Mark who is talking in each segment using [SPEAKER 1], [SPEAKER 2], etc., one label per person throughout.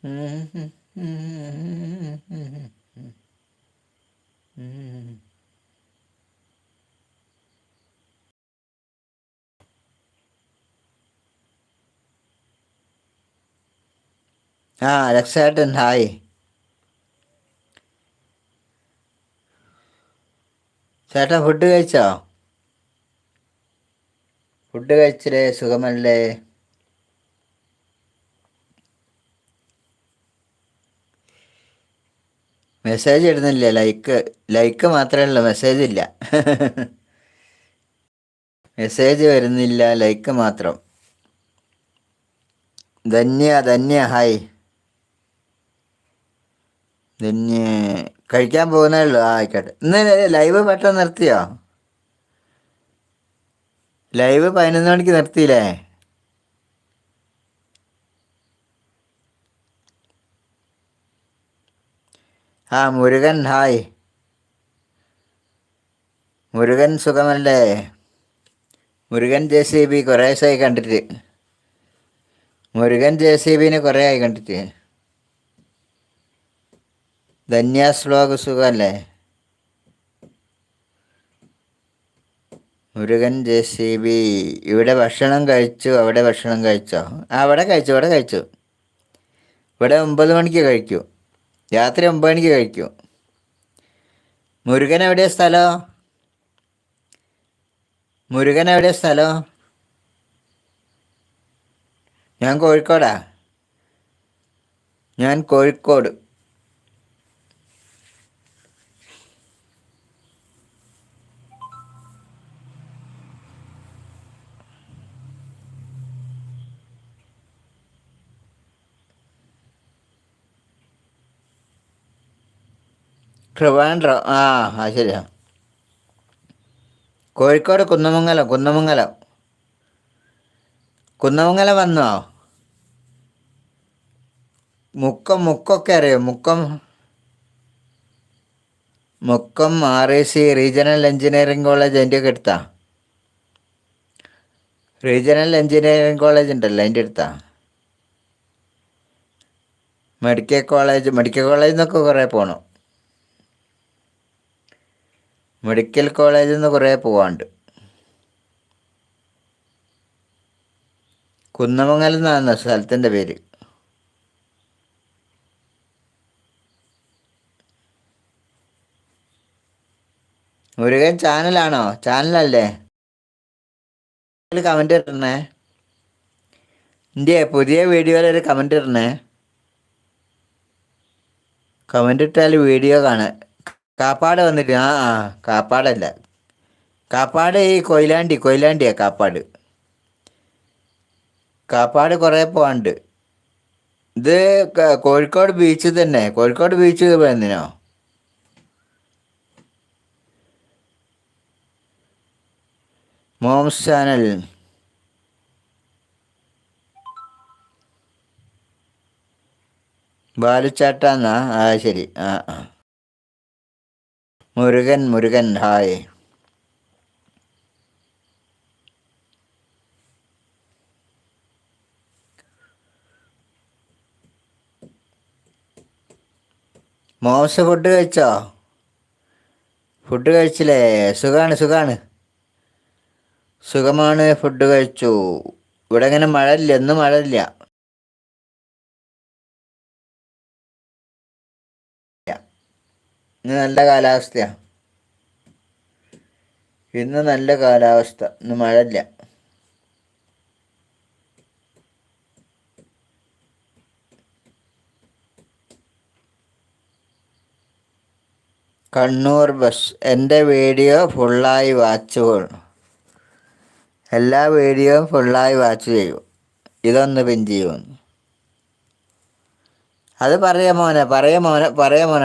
[SPEAKER 1] ആ അലക്സേട്ടൻ ഹായ്. ചേട്ടാ ഫുഡ് കഴിച്ചോ? ഫുഡ് കഴിച്ചില്ലേ? സുഖമല്ലേ? മെസ്സേജ് ഇടുന്നില്ല. ലൈക്ക് മാത്രമേ ഉള്ളൂ, മെസ്സേജ് ഇല്ല. മെസ്സേജ് വരുന്നില്ല, ലൈക്ക് മാത്രം. ധന്യ ഹായ്. ധന്യ കഴിക്കാൻ പോകുന്നേ ഉള്ളൂ. ആ ആയിക്കോട്ടെ. ഇന്ന് ലൈവ് പെട്ടെന്ന് നിർത്തിയോ? ലൈവ് 11 മണിക്ക് നിർത്തിയില്ലേ? ആ മുരുകൻ ഹായ്. മുരുകൻ സുഖമല്ലേ? മുരുകൻ JCB കുറേ ദിവസമായി കണ്ടിട്ട്. മുരുകൻ JCBനെ കുറേ ആയി കണ്ടിട്ട്. ധന്യാസ് വ്ലോഗ് സുഖമല്ലേ? മുരുകൻ JCB ഇവിടെ ഭക്ഷണം കഴിച്ചു. അവിടെ ഭക്ഷണം കഴിച്ചോ? ആ ഇവിടെ കഴിച്ചു. ഇവിടെ 9 മണിക്ക് കഴിക്കൂ. രാത്രി 9 മണിക്ക് കഴിക്കൂ. മുരുകൻ എവിടെയാ സ്ഥലം? ഞാൻ കോഴിക്കോടാ. ഞാൻ കോഴിക്കോട്. ട്രിവാൻഡ്രം. ആ ശരിയാ. കോഴിക്കോട് കുന്നമംഗലം വന്നോ? മുക്കൊക്കെ അറിയോ? Mukkam REC regional engineering college അതിൻ്റെ ഒക്കെ എടുത്താ? റീജിയണൽ എഞ്ചിനീയറിംഗ് കോളേജ് ഉണ്ടല്ലോ, അതിൻ്റെ അടുത്താ. മെഡിക്കൽ കോളേജിൽ നിന്നൊക്കെ കുറേ പോകണം. മെഡിക്കൽ കോളേജിൽ നിന്ന് കുറേ പോകാണ്ട്. കുന്നമംഗലം എന്നാണ് സ്ഥലത്തിൻ്റെ പേര്. മുരുകൻ ചാനലാണോ? ചാനലല്ലേ? കമൻറ്റ് ഇടണേ. എൻ്റെ പുതിയ വീഡിയോയിലൊരു കമൻറ്റ് ഇടണേ. കമൻറ്റ് ഇട്ടാൽ വീഡിയോ കാണാൻ. കാപ്പാട് വന്നിട്ട് കാപ്പാടല്ല. കാപ്പാട് ഈ കൊയിലാണ്ടിയാ കാപ്പാട്. കാപ്പാട് കുറേ പോകാണ്ട്. ഇത് കോഴിക്കോട് ബീച്ച് തന്നെ. കോഴിക്കോട് ബീച്ച് വന്നിനോ? Mom's channel. ബാലുച്ചാട്ടാന്നാ? ശരി. മുരുകൻ ഹായ്. മോംസ് ഫുഡ് കഴിച്ചോ? ഫുഡ് കഴിച്ചില്ലേ? സുഖമാണ്. ഫുഡ് കഴിച്ചു. ഇവിടെ ഇങ്ങനെ മഴയില്ല, ഇന്ന് മഴയില്ല. ഇന്ന് നല്ല കാലാവസ്ഥയാ. ഇന്ന് മഴയില്ല. കണ്ണൂർ ബസ്. എൻ്റെ വീഡിയോ ഫുള്ളായി എല്ലാ വീഡിയോയും ഫുള്ളായി വാച്ച് ചെയ്യൂ. ഇതൊന്ന് പിൻ ചെയ്യൂ. അത് പറയാം മോനെ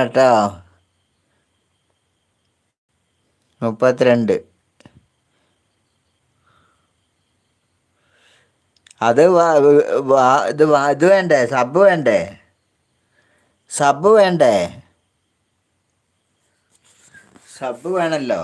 [SPEAKER 1] കേട്ടോ. 32. അത് ഇത് വേണ്ടേ? സബ് വേണ്ടേ? സബ് വേണമല്ലോ.